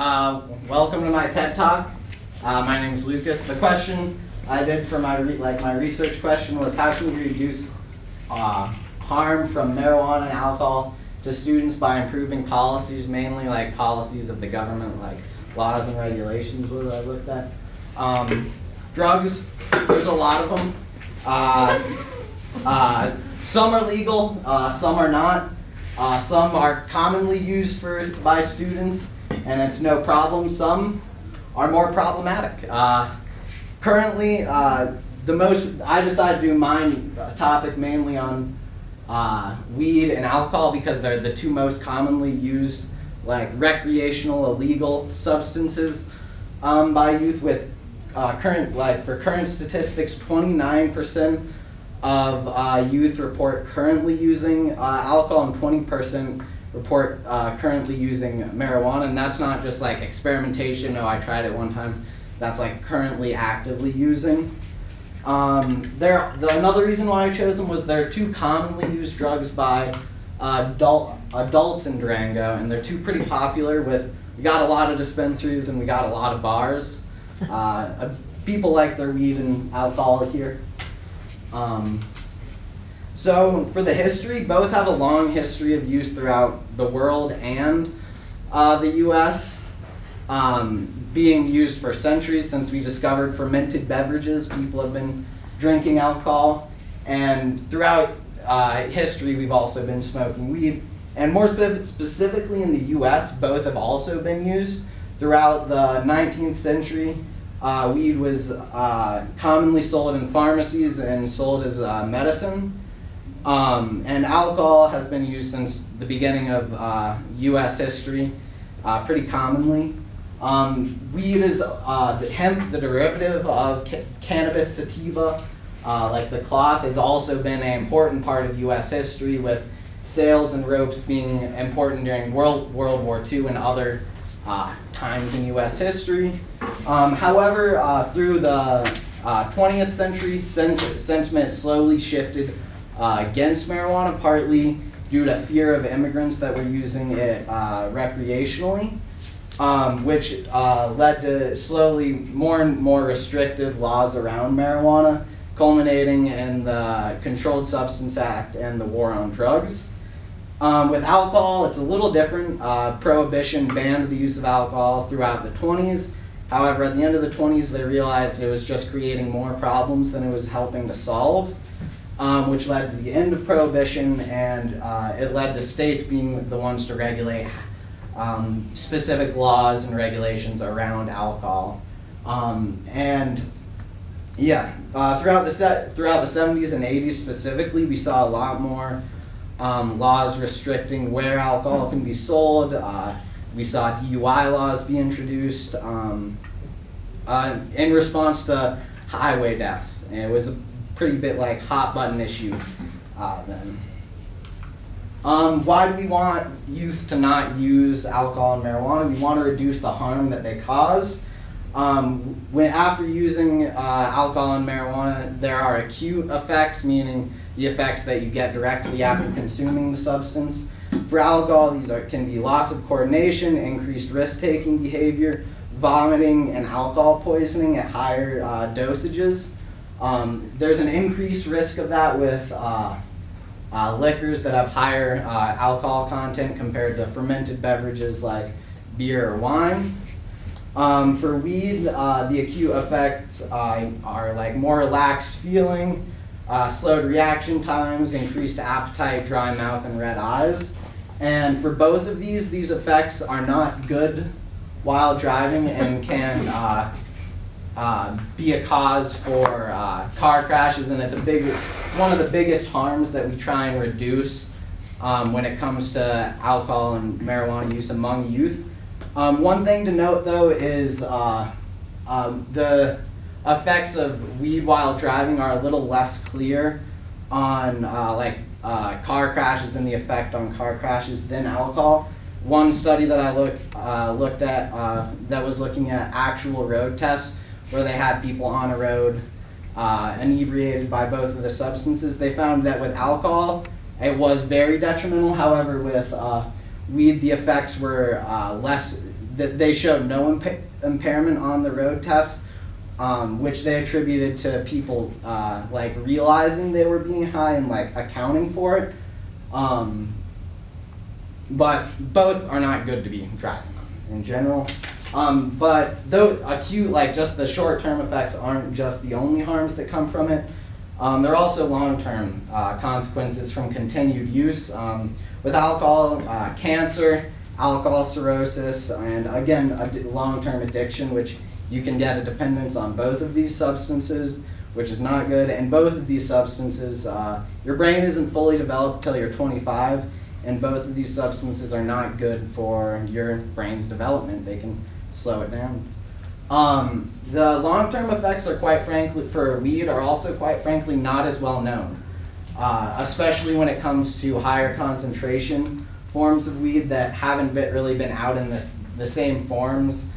Welcome to my TED Talk. My name is Lucas. The question I did for my research question was, how can we reduce harm from marijuana and alcohol to students by improving policies, mainly like policies of the government, like laws and regulations was what I looked at. Drugs, there's a lot of them. Some are legal, some are not. Some are commonly used by students, and it's no problem. Some are more problematic. Currently, I decided to do my topic mainly on weed and alcohol because they're the two most commonly used, like recreational illegal substances by youth. With current statistics, 29% of youth report currently using alcohol, and 20% report currently using marijuana. And that's not just like experimentation, oh I tried it one time. That's like currently actively using. Another reason why I chose them was they're two commonly used drugs by adults in Durango, and they're two pretty popular. We got a lot of dispensaries and we got a lot of bars. People like their weed and alcohol here. So for the history, both have a long history of use throughout the world and the US, being used for centuries. Since we discovered fermented beverages, people have been drinking alcohol, and throughout history we've also been smoking weed, and more specifically in the US, both have also been used. Throughout the 19th century, weed was commonly sold in pharmacies and sold as medicine. And alcohol has been used since the beginning of US history pretty commonly. Weed is hemp, the derivative of cannabis sativa, like the cloth, has also been an important part of US history, with sails and ropes being important during World War II and other times in US history. However, through the 20th century, sentiment slowly shifted against marijuana, partly due to fear of immigrants that were using it recreationally, which led to slowly more and more restrictive laws around marijuana, culminating in the Controlled Substance Act and the War on Drugs. With alcohol, it's a little different. Prohibition banned the use of alcohol throughout the 20s. However, at the end of the 20s, they realized it was just creating more problems than it was helping to solve, which led to the end of Prohibition, and it led to states being the ones to regulate specific laws and regulations around alcohol. Throughout the 70s and 80s specifically, we saw a lot more laws restricting where alcohol can be sold. We saw DUI laws be introduced in response to highway deaths, and it was a pretty bit like hot button issue then. Why do we want youth to not use alcohol and marijuana? We want to reduce the harm that they cause. After using alcohol and marijuana, there are acute effects, meaning the effects that you get directly after consuming the substance. For alcohol, these can be loss of coordination, increased risk-taking behavior, vomiting, and alcohol poisoning at higher dosages. There's an increased risk of that with liquors that have higher alcohol content compared to fermented beverages like beer or wine. For weed, the acute effects are like more relaxed feeling, slowed reaction times, increased appetite, dry mouth, and red eyes. And for both of these effects are not good while driving and can be a cause for car crashes, and it's one of the biggest harms that we try and reduce when it comes to alcohol and marijuana use among youth. One thing to note though is the effects of weed while driving are a little less clear on car crashes and the effect on car crashes than alcohol. One study that I looked at that was looking at actual road tests, where they had people on a road inebriated by both of the substances, they found that with alcohol it was very detrimental. However, with weed, the effects were they showed no impairment on the road test, which they attributed to people like realizing they were being high and like accounting for it. But both are not good to be driving on in general. But though acute, like just the short-term effects aren't just the only harms that come from it. There are also long-term consequences from continued use. With alcohol, cancer, alcohol cirrhosis, and again, long-term addiction, which you can get a dependence on both of these substances, which is not good. And both of these substances, your brain isn't fully developed till you're 25, and both of these substances are not good for your brain's development. They can slow it down. The long-term effects are quite frankly, for weed, are also quite frankly not as well known, especially when it comes to higher concentration forms of weed that haven't really been out in the same forms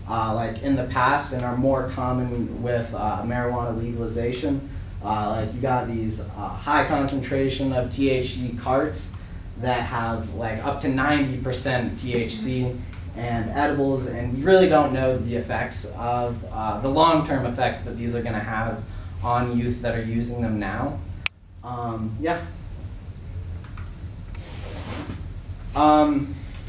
like in the past and are more common with marijuana legalization. Like you got these high concentration of THC carts that have like up to 90% THC and edibles, and we really don't know the effects of the long-term effects that these are going to have on youth that are using them now. Yeah.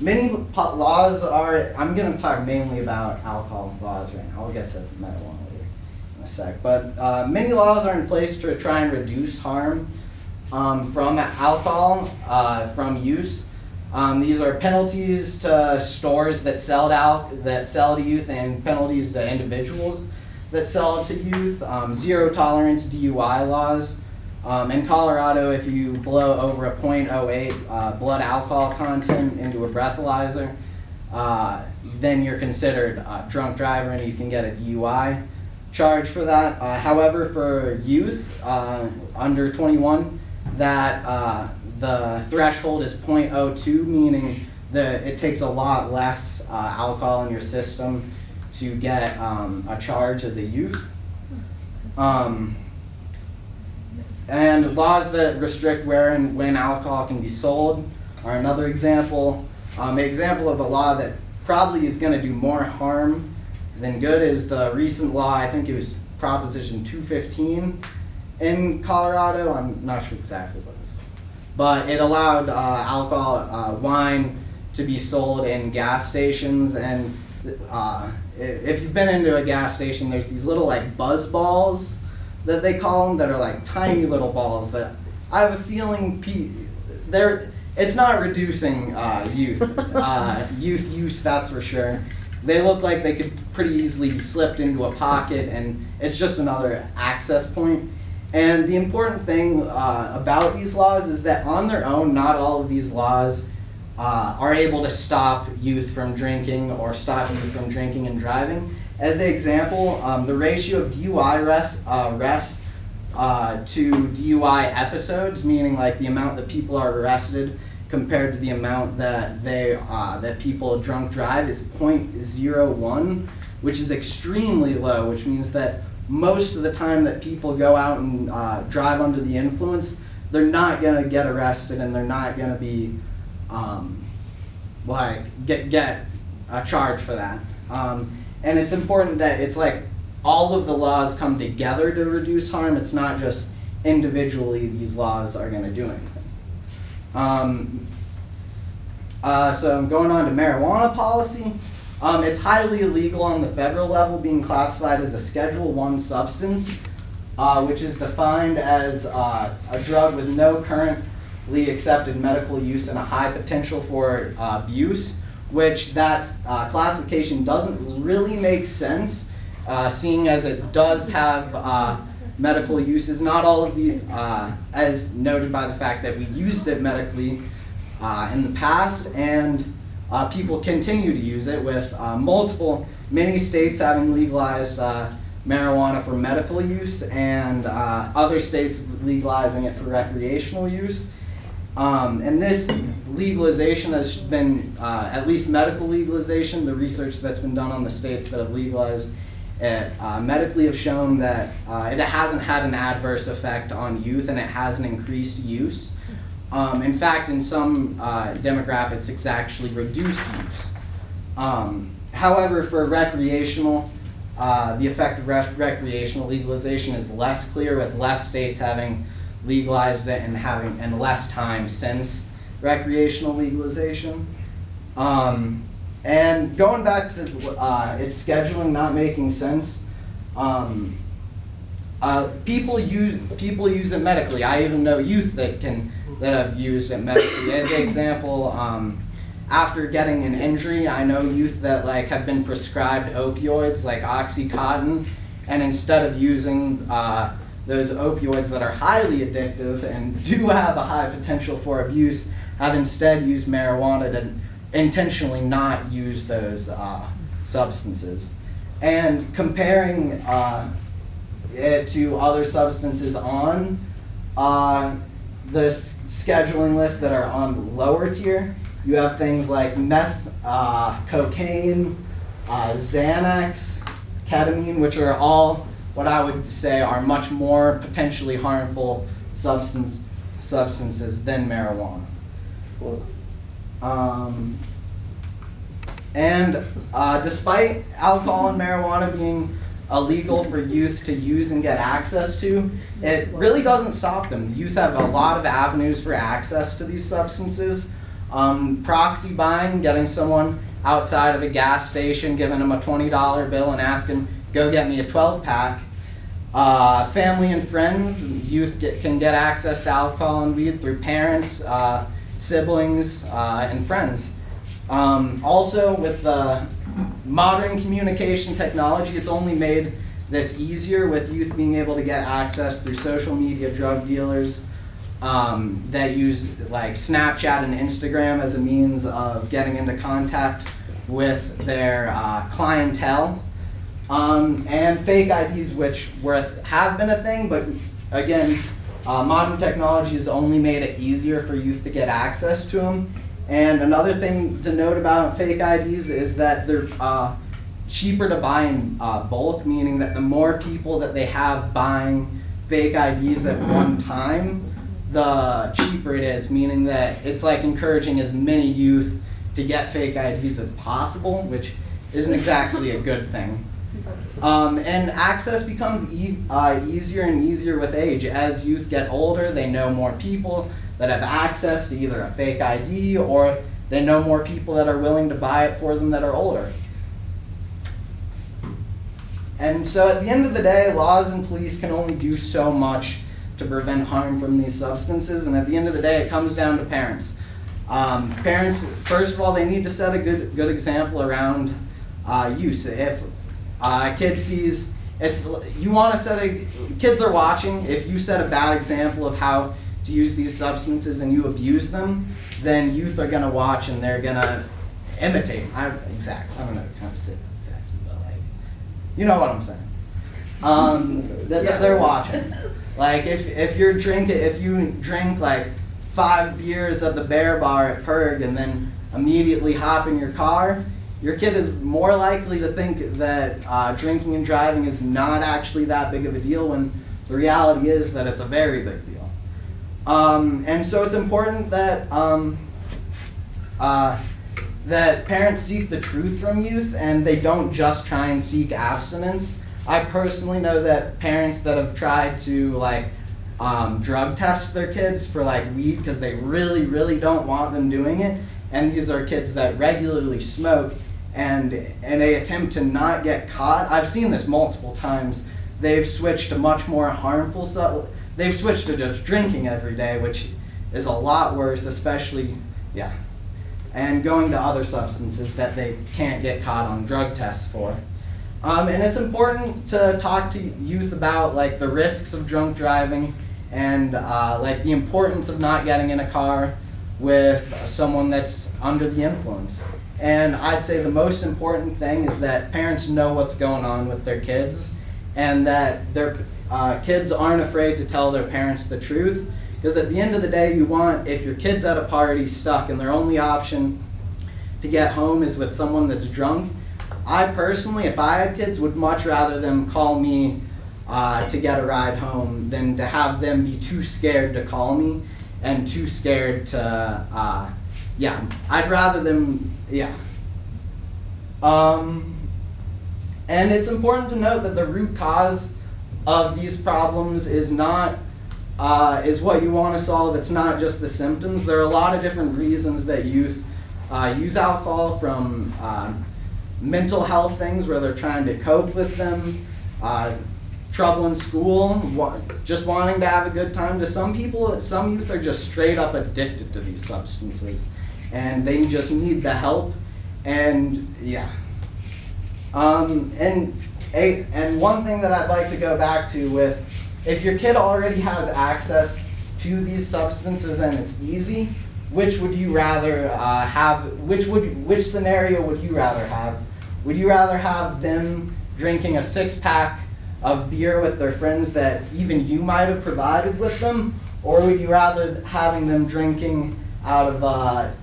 Many laws are, I'm going to talk mainly about alcohol laws right now. I'll get to marijuana later in a sec. But many laws are in place to try and reduce harm from alcohol, from use. These are penalties to stores that sell to youth, and penalties to individuals that sell to youth. Zero tolerance DUI laws. In Colorado, if you blow over a .08 blood alcohol content into a breathalyzer, then you're considered a drunk driver and you can get a DUI charge for that. However, for youth under 21, that the threshold is .02, meaning that it takes a lot less alcohol in your system to get a charge as a youth. And laws that restrict where and when alcohol can be sold are another example. An example of a law that probably is going to do more harm than good is the recent law, I think it was Proposition 215 in Colorado. I'm not sure exactly what it was. But it allowed alcohol, wine, to be sold in gas stations. And if you've been into a gas station, there's these little like buzz balls that they call them, that are like tiny little balls that I have a feeling it's not reducing youth use, that's for sure. They look like they could pretty easily be slipped into a pocket, and it's just another access point. And the important thing about these laws is that on their own, not all of these laws are able to stop youth from drinking or stop youth from drinking and driving. As an example, the ratio of DUI arrests to DUI episodes, meaning like the amount that people are arrested compared to the amount that that people drunk drive, is .01, which is extremely low, which means that most of the time that people go out and drive under the influence, they're not going to get arrested, and they're not going to be get a charge for that. And it's important that it's like all of the laws come together to reduce harm. It's not just individually these laws are going to do anything. So I'm going on to marijuana policy. It's highly illegal on the federal level, being classified as a Schedule I substance, which is defined as a drug with no currently accepted medical use and a high potential for abuse, which that classification doesn't really make sense, seeing as it does have medical uses. Not all of the, as noted by the fact that we used it medically in the past, and people continue to use it, with many states having legalized marijuana for medical use, and other states legalizing it for recreational use. And this legalization has been, at least medical legalization, the research that's been done on the states that have legalized it medically have shown that it hasn't had an adverse effect on youth, and it hasn't increased use. In fact, in some demographics, it's actually reduced use. However, for recreational, the effect of recreational legalization is less clear, with less states having legalized it and less time since recreational legalization. And going back to its scheduling not making sense, people use it medically. I even know youth that have used it medically. As an example, after getting an injury, I know youth that have been prescribed opioids like Oxycontin, and instead of using those opioids that are highly addictive and do have a high potential for abuse, have instead used marijuana to intentionally not use those substances. And comparing it to other substances on the scheduling list that are on the lower tier, you have things like meth, cocaine, Xanax, ketamine, which are all what I would say are much more potentially harmful substances than marijuana. Despite alcohol and marijuana being illegal for youth to use and get access to, it really doesn't stop them. Youth have a lot of avenues for access to these substances. Proxy buying, getting someone outside of a gas station, giving them a $20 bill and asking, go get me a 12-pack. Family and friends, youth can get access to alcohol and weed through parents, siblings, and friends. Also, with the modern communication technology, it's only made this easier, with youth being able to get access through social media drug dealers that use Snapchat and Instagram as a means of getting into contact with their clientele. And fake IDs, which have been a thing, but again, modern technology has only made it easier for youth to get access to them. And another thing to note about fake IDs is that they're cheaper to buy in bulk, meaning that the more people that they have buying fake IDs at one time, the cheaper it is, meaning that it's encouraging as many youth to get fake IDs as possible, which isn't exactly a good thing. And access becomes easier and easier with age. As youth get older, they know more people that have access to either a fake ID, or they know more people that are willing to buy it for them that are older. And so at the end of the day, laws and police can only do so much to prevent harm from these substances, and at the end of the day, it comes down to parents. Parents, first of all, they need to set a good example around use. If a kid sees, kids are watching. If you set a bad example of how to use these substances and you abuse them, then youth are going to watch and they're going to imitate. I don't know how to say that exactly, but you know what I'm saying. They're watching. If you drink 5 beers at the Bear Bar at Perg and then immediately hop in your car, your kid is more likely to think that drinking and driving is not actually that big of a deal, when the reality is that it's a very big deal. And so it's important that that parents seek the truth from youth, and they don't just try and seek abstinence. I personally know that parents that have tried to drug test their kids for weed because they really, really don't want them doing it, and these are kids that regularly smoke, and they attempt to not get caught. I've seen this multiple times. They've switched to much more harmful stuff. They've switched to just drinking every day, which is a lot worse, especially, and going to other substances that they can't get caught on drug tests for. And it's important to talk to youth about the risks of drunk driving, and the importance of not getting in a car with someone that's under the influence. And I'd say the most important thing is that parents know what's going on with their kids, and that their kids aren't afraid to tell their parents the truth. Because at the end of the day, if your kid's at a party stuck and their only option to get home is with someone that's drunk, I personally, if I had kids, would much rather them call me to get a ride home than to have them be too scared to call me and too scared to, I'd rather them, And it's important to note that the root cause of these problems is not is what you want to solve. It's not just the symptoms. There are a lot of different reasons that youth use alcohol, from mental health things where they're trying to cope with them, trouble in school, just wanting to have a good time. To some people, some youth are just straight up addicted to these substances, and they just need the help. And yeah. And one thing that I'd like to go back to with, if your kid already has access to these substances and it's easy, which would you rather have? Which scenario would you rather have? Would you rather have them drinking a 6-pack of beer with their friends that even you might have provided with them, or would you rather having them drinking out of a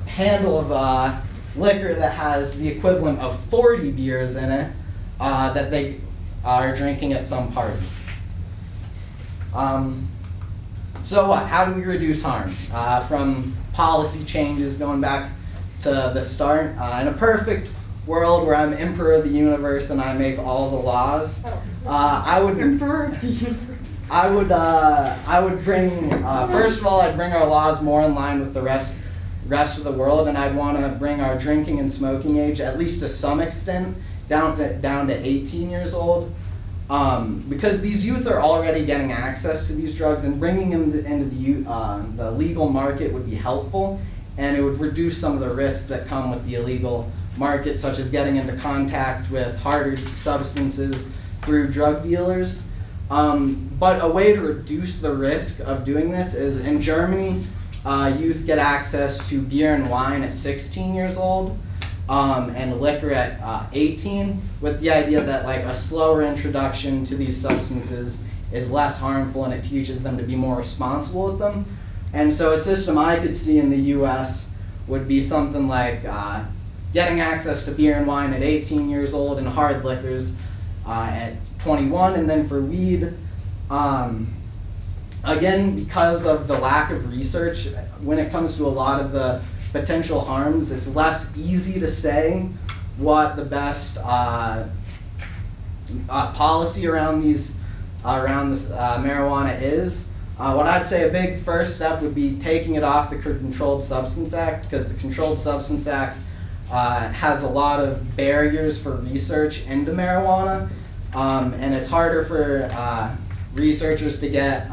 handle of liquor that has the equivalent of 40 beers in it that they are drinking at some party? So what? How do we reduce harm? From policy changes, going back to the start. In a perfect world where I'm emperor of the universe and I make all the laws, I would Emperor of the universe. I would bring first of all, I'd bring our laws more in line with the rest of the world, and I'd want to bring our drinking and smoking age, at least to some extent, down to 18 years old. Because these youth are already getting access to these drugs, and bringing them into the legal market would be helpful, and it would reduce some of the risks that come with the illegal market, such as getting into contact with harder substances through drug dealers. But a way to reduce the risk of doing this is, in Germany, youth get access to beer and wine at 16 years old. And liquor at 18, with the idea that like a slower introduction to these substances is less harmful and it teaches them to be more responsible with them. And so a system I could see in the US would be something like getting access to beer and wine at 18 years old and hard liquors at 21. And then for weed, again, because of the lack of research, when it comes to a lot of the potential harms, it's less easy to say what the best policy around this marijuana is. What I'd say a big first step would be taking it off the Controlled Substance Act, because the Controlled Substance Act has a lot of barriers for research into marijuana, and it's harder for researchers to get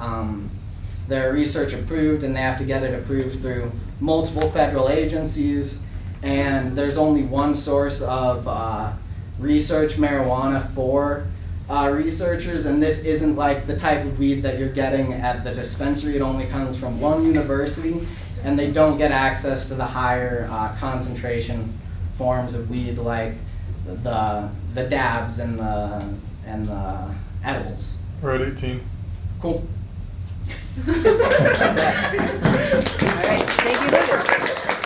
their research approved, and they have to get it approved through multiple federal agencies, and there's only one source of research marijuana for researchers, and this isn't like the type of weed that you're getting at the dispensary. It only comes from one university, and they don't get access to the higher concentration forms of weed like the dabs and the edibles. We're at 18. Cool. All right, thank you, Lucas.